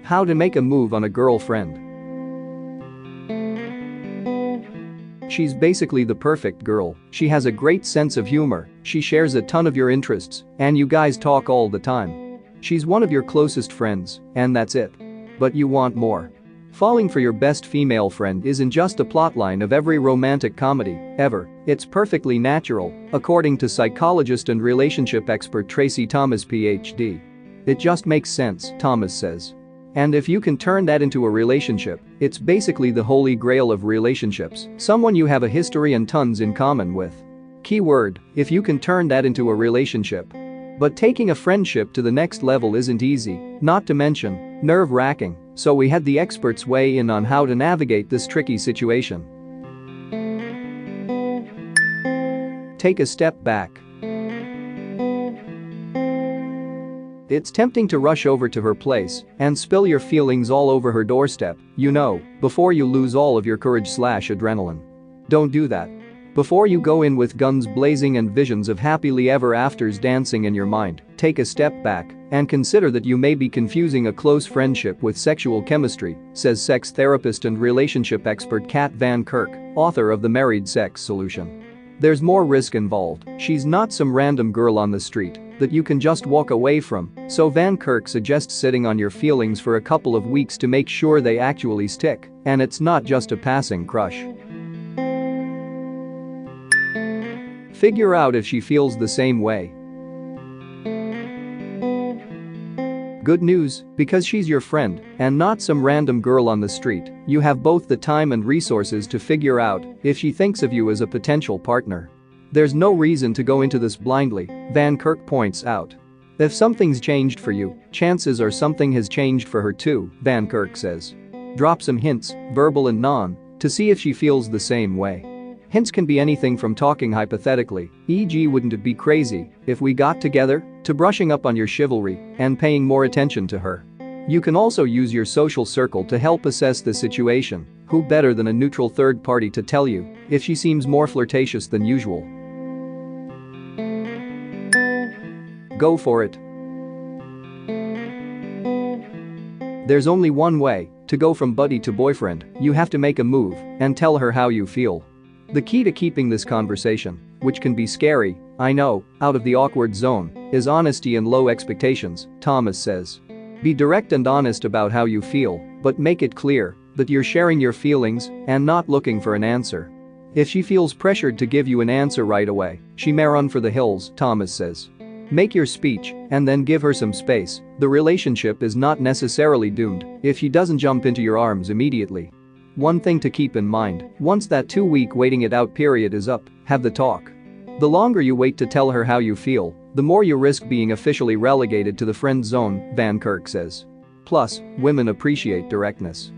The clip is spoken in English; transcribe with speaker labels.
Speaker 1: How to make a move on a girlfriend. She's basically the perfect girl. She has a great sense of humor, she shares a ton of your interests, and you guys talk all the time. She's one of your closest friends, and that's it. But you want more. Falling for your best female friend isn't just a plotline of every romantic comedy ever, it's perfectly natural, according to psychologist and relationship expert Tracy Thomas PhD. It just makes sense, Thomas says. And if you can turn that into a relationship, it's basically the holy grail of relationships, someone you have a history and tons in common with. Keyword, if you can turn that into a relationship. But taking a friendship to the next level isn't easy, not to mention, nerve-wracking, so we had the experts weigh in on how to navigate this tricky situation. Take a step back. It's tempting to rush over to her place and spill your feelings all over her doorstep, before you lose all of your courage/adrenaline. Don't do that. Before you go in with guns blazing and visions of happily ever afters dancing in your mind, take a step back and consider that you may be confusing a close friendship with sexual chemistry, says sex therapist and relationship expert Kat Van Kirk, author of The Married Sex Solution. There's more risk involved. She's not some random girl on the street that you can just walk away from, so Van Kirk suggests sitting on your feelings for a couple of weeks to make sure they actually stick, and it's not just a passing crush. Figure out if she feels the same way. Good news, because she's your friend and not some random girl on the street, you have both the time and resources to figure out if she thinks of you as a potential partner. There's no reason to go into this blindly, Van Kirk points out. If something's changed for you, chances are something has changed for her too, Van Kirk says. Drop some hints, verbal and non, to see if she feels the same way. Hints can be anything from talking hypothetically, e.g. wouldn't it be crazy if we got together, to brushing up on your chivalry and paying more attention to her. You can also use your social circle to help assess the situation, who better than a neutral third party to tell you if she seems more flirtatious than usual. Go for it. There's only one way to go from buddy to boyfriend, you have to make a move and tell her how you feel. The key to keeping this conversation, which can be scary, I know, out of the awkward zone, is honesty and low expectations, Thomas says. Be direct and honest about how you feel, but make it clear that you're sharing your feelings and not looking for an answer. If she feels pressured to give you an answer right away, she may run for the hills, Thomas says. Make your speech and then give her some space. The relationship is not necessarily doomed if she doesn't jump into your arms immediately. One thing to keep in mind, once that 2-week waiting it out period is up, have the talk. The longer you wait to tell her how you feel, the more you risk being officially relegated to the friend zone, Van Kirk says. Plus, women appreciate directness.